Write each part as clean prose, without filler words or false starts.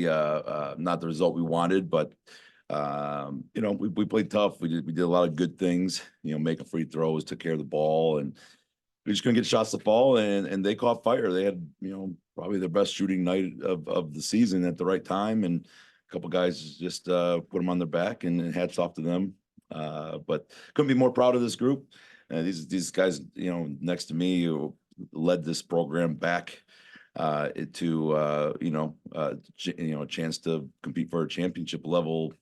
not the result we wanted, but we played tough. We did a lot of good things, making free throws, took care of the ball, and we just couldn't get shots to fall, and they caught fire. They had, probably their best shooting night of the season at the right time, and a couple guys just put them on their back, and hats off to them. But couldn't be more proud of this group. These guys, next to me, who led this program back to a chance to compete for a championship level,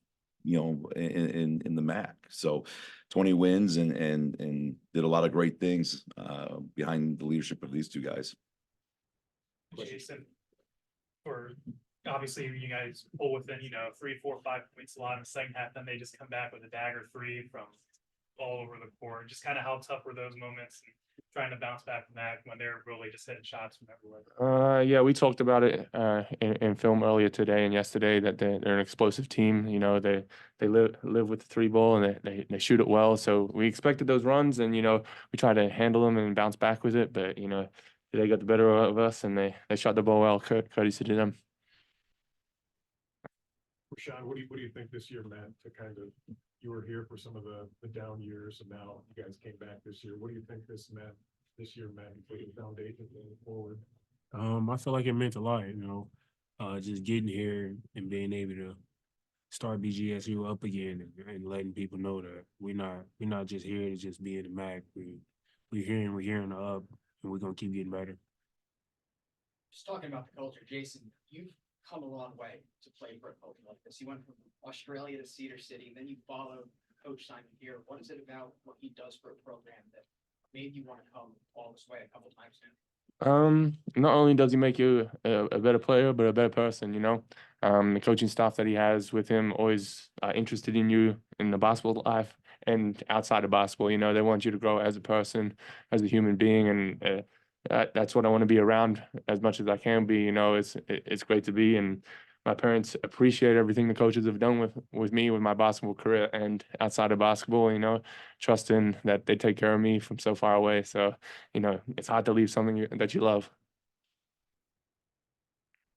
in the MAC. So 20 wins and did a lot of great things behind the leadership of these two guys. Jason, for obviously you guys pull within 3, 4, 5 points a lot in the second half, then they just come back with a dagger 3 from all over the court. Just kind of how tough were those moments and trying to bounce back from that when they're really just hitting shots from everywhere? Yeah, we talked about it in film earlier today and yesterday that they're an explosive team. They live with the 3 ball, and they shoot it well. So we expected those runs, and we tried to handle them and bounce back with it. But they got the better of us, and they shot the ball well. Courtesy to them. Rashawn, what do you think this year meant to kind of, you were here for some of the down years, and now you guys came back this year. What do you think this year meant for the foundation going forward? I feel like it meant a lot, just getting here and being able to start BGSU up again and letting people know that we're not just here to just be in the MAC. We're here in the up, and we're gonna keep getting better. Just talking about the culture, Jason, you've come a long way to play for a culture like this. You went from Australia to Cedar City, and then you followed Coach Simon here. What is it about what he does for a program that made you want to come all this way a couple times now? Not only does he make you a better player, but a better person. The coaching staff that he has with him always interested in you in the basketball life and outside of basketball. They want you to grow as a person, as a human being, and that's what I want to be around as much as I can be. It's great to be, and my parents appreciate everything the coaches have done with me, with my basketball career and outside of basketball, trusting that they take care of me from so far away. So, it's hard to leave something that you love.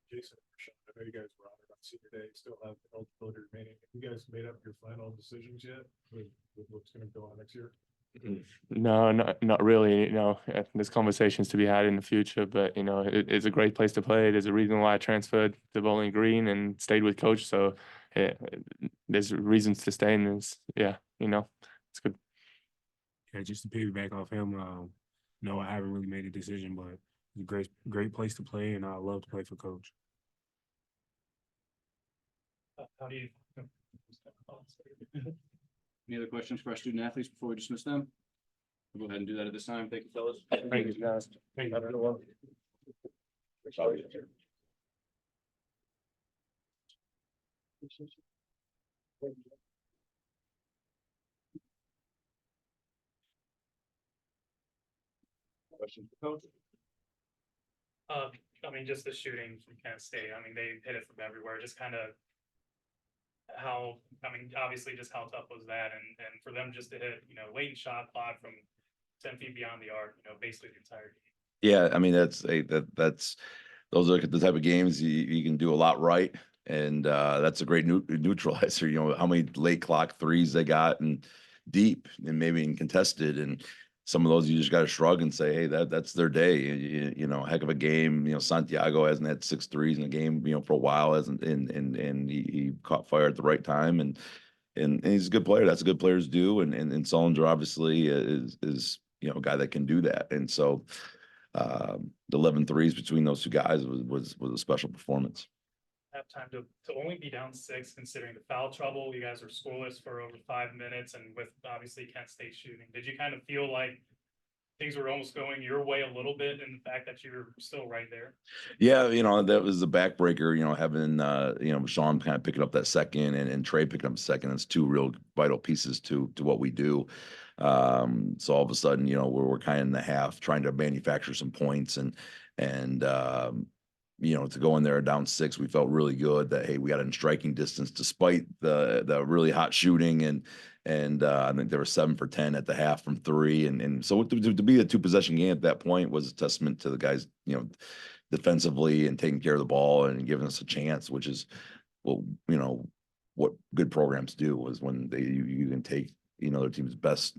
Jason, I know you guys were honored on Senior Day, still have eligibility remaining. Have you guys made up your final decisions yet with what's going to go on next year? No, not really. There's conversations to be had in the future, but it's a great place to play. There's a reason why I transferred to Bowling Green and stayed with Coach. So there's reasons to stay, and it's it's good. Yeah, just to piggyback off him, no, I haven't really made a decision, but it's a great place to play, and I love to play for Coach. How do you? Any other questions for our student athletes before we dismiss them? We'll go ahead and do that at this time. Thank you, fellas. Thank you, guys. Thank you. Questions for Coach? Just the shooting from Kent State. They hit it from everywhere. Just kind of obviously just how tough was that, and for them just to hit, late shot clock from 10 feet beyond the arc, basically the entire game. Yeah, those are the type of games you can do a lot right, and that's a great neutralizer. How many late clock threes they got, and deep, and maybe contested, and some of those you just got to shrug and say, hey, that's their day. Heck of a game. Santiago hasn't had 6 threes in a game, for a while, hasn't, and he caught fire at the right time, and he's a good player. That's a good players do, and Sullinger obviously is a guy that can do that, and so the 11 threes between those two guys was a special performance. Halftime to only be down 6, considering the foul trouble. You guys were scoreless for over 5 minutes, and with obviously Kent State shooting, did you kind of feel like things were almost going your way a little bit, and the fact that you were still right there? Yeah, that was the backbreaker. Having Sean kind of picking up that second, and Trey picking up the second. That's 2 real vital pieces to what we do. So all of a sudden, we're kind of in the half trying to manufacture some points, and to go in there down 6, we felt really good that, hey, we got in striking distance despite the really hot shooting, and I think they were 7 for 10 at the half from 3, and so to be a 2-possession game at that point was a testament to the guys, defensively and taking care of the ball and giving us a chance, which is well, what good programs do is when you can take, their team's best,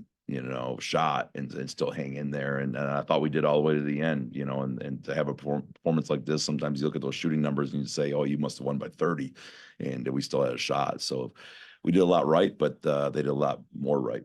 shot and still hang in there. And I thought we did all the way to the end, and to have a performance like this, sometimes you look at those shooting numbers and you say, oh, you must have won by 30, and we still had a shot. So we did a lot right, but they did a lot more right.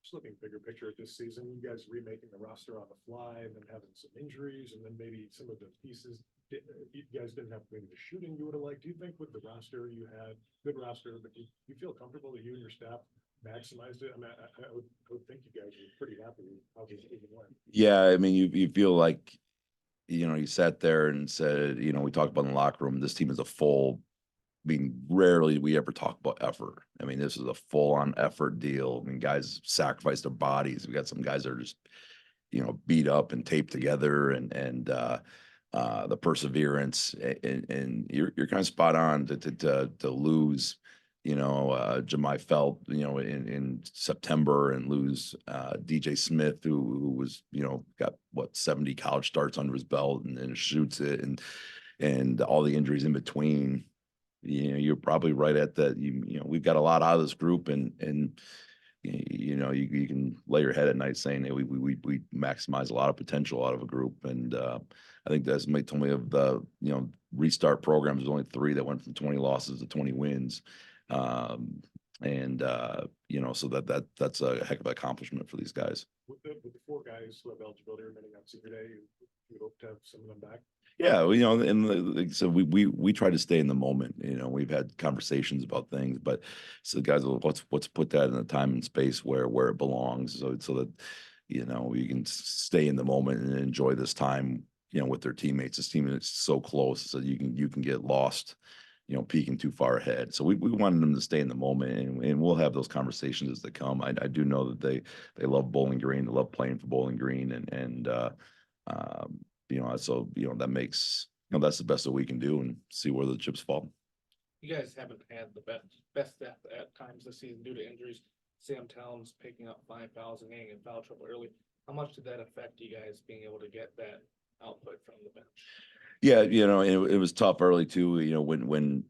Just looking bigger picture at this season, you guys remaking the roster on the fly and then having some injuries and then maybe some of the pieces, you guys didn't have maybe the shooting you would have liked. Do you think with the roster you had, good roster, but you feel comfortable that you and your staff maximized it? I mean, I would think you guys were pretty happy with how this even went. Yeah, I mean, you feel like, you sat there and said, we talked about in the locker room, this team is a full. I mean, rarely we ever talk about effort. I mean, this is a full-on effort deal. I mean, guys sacrifice their bodies. We got some guys that are just, beat up and taped together, and the perseverance. And you're kind of spot on to lose, Jemai Felt, in September, and lose DJ Smith, who was, got what 70 college starts under his belt and shoots it, and all the injuries in between. You're probably right at that. We've got a lot out of this group, and you can lay your head at night saying that we maximize a lot of potential out of a group. And I think that's somebody told me of the restart programs. There's only 3 that went from 20 losses to 20 wins, so that's a heck of an accomplishment for these guys. With the 4 guys who have eligibility remaining on senior day, you hope to have some of them back. Yeah, and so we try to stay in the moment. We've had conversations about things, but so guys, let's put that in the time and space where it belongs, so that you can stay in the moment and enjoy this time, with their teammates. This team is so close, so you can get lost, peeking too far ahead. So we wanted them to stay in the moment, and we'll have those conversations as they come. I do know that they love Bowling Green, they love playing for Bowling Green, and so that makes that's the best that we can do, and see where the chips fall. You guys haven't had the best depth at times this season due to injuries. Sam Towns picking up 5 fouls and getting in foul trouble early. How much did that affect you guys being able to get that output from the bench? Yeah, it was tough early too. When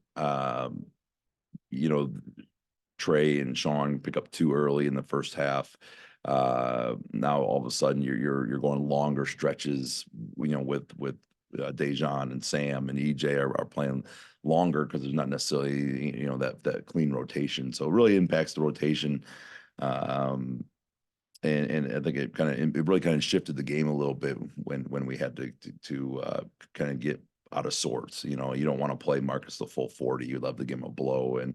Trey and Sean pick up 2 early in the first half. Now all of a sudden you're going longer stretches, with Dejan and Sam and EJ are playing longer because there's not necessarily that clean rotation. So it really impacts the rotation. And I think it really kind of shifted the game a little bit when we had to kind of get out of sorts. You don't want to play Marcus the full 40. You'd love to give him a blow, and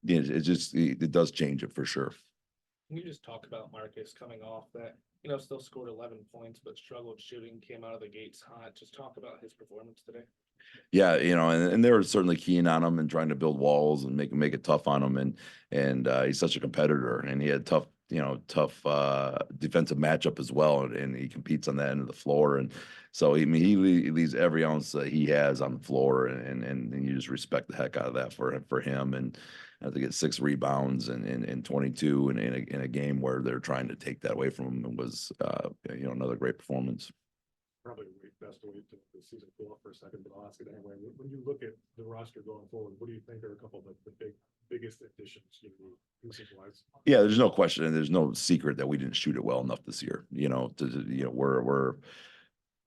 it does change it for sure. Can you just talk about Marcus coming off that, still scored 11 points, but struggled shooting, came out of the gates hot. Just talk about his performance today. Yeah, and they were certainly keen on him and trying to build walls and make it tough on him. And he's such a competitor, and he had tough defensive matchup as well. And he competes on that end of the floor. And so, he leaves every ounce that he has on the floor, and you just respect the heck out of that for him. And I think get 6 rebounds and 22 in a game where they're trying to take that away from him. It was, another great performance. Probably best to wait till the season cool off for a second, but I'll ask it anyway. When you look at the roster going forward, what do you think are a couple of the biggest additions, usage-wise? Yeah, there's no question, and there's no secret that we didn't shoot it well enough this year.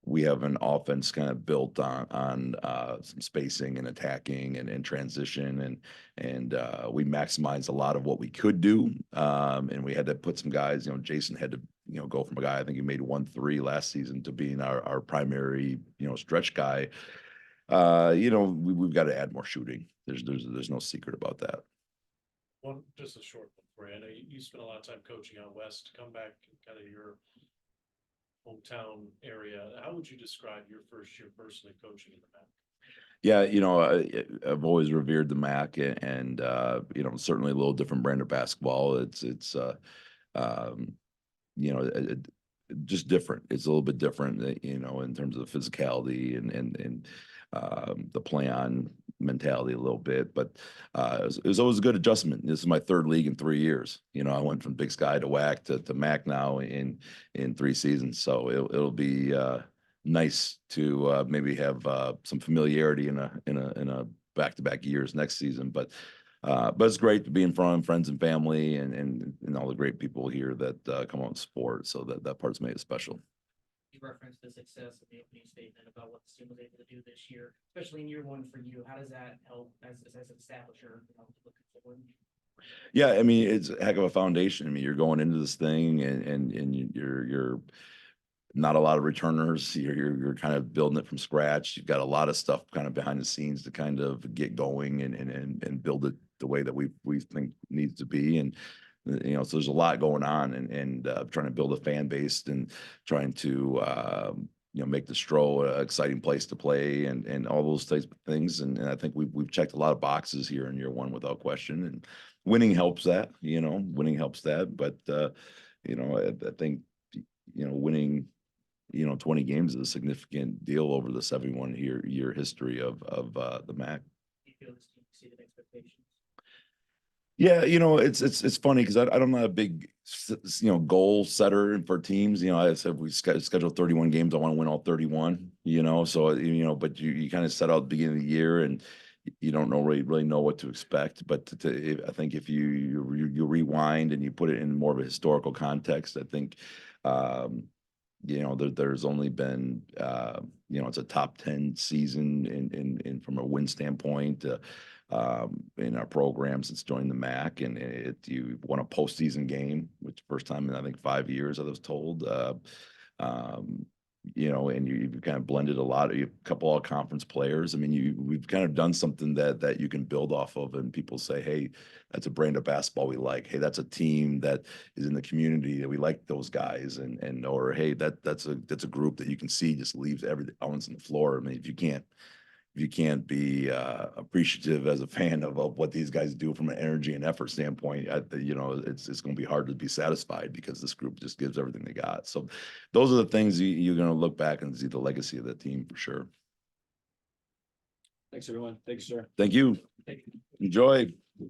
We have an offense kind of built on some spacing and attacking and transition, and we maximized a lot of what we could do, and we had to put some guys. Jason had to go from a guy, I think he made 1 3 last season, to being our primary stretch guy. We've got to add more shooting. There's no secret about that. Just a short one for you. I know you spent a lot of time coaching out west. Come back, kind of your hometown area. How would you describe your first year personally coaching in the MAC? Yeah, I've always revered the MAC, and certainly a little different brand of basketball. It's just different. It's a little bit different, in terms of the physicality and the play on mentality a little bit, but it was always a good adjustment. This is my 3rd league in 3 years. I went from Big Sky to WAC to MAC now in 3 seasons. So it'll be nice to maybe have some familiarity in a back-to-back years next season. But it's great to be in front of friends and family and all the great people here that come out and support. So that part's made it special. You referenced the success of the opening statement about what the team was able to do this year, especially in year one for you. How does that help as an establisher, looking forward? Yeah, I mean, it's a heck of a foundation. I mean, you're going into this thing and you're not a lot of returners. You're kind of building it from scratch. You've got a lot of stuff kind of behind the scenes to kind of get going and build it the way that we think needs to be. And so there's a lot going on and trying to build a fan base and trying to make the Stro an exciting place to play and all those types of things. And I think we've checked a lot of boxes here in year one without question. And winning helps that. Winning helps that. But I think winning 20 games is a significant deal over the 71-year history of the MAC. Do you feel this team exceeded expectations? Yeah, it's funny because I'm not a big goal setter for teams. I said we schedule 31 games. I want to win all 31. So but you kind of set out at the beginning of the year and you don't really know what to expect. But I think if you rewind and you put it in more of a historical context, I think there's only been it's a top 10 season in from a win standpoint in our program since joining the MAC, and you won a postseason game, which first time in I think 5 years I was told. And you've kind of blended a couple all conference players. I mean, we've kind of done something that you can build off of, and people say, hey, that's a brand of basketball we like. Hey, that's a team that is in the community that we like those guys, or hey, that's a group that you can see just leaves every ounce on the floor. I mean, if you can't be appreciative as a fan of what these guys do from an energy and effort standpoint, it's going to be hard to be satisfied because this group just gives everything they got. So those are the things you're going to look back and see the legacy of that team for sure. Thanks, everyone. Thanks, sir. Thank you. Thank you. Enjoy.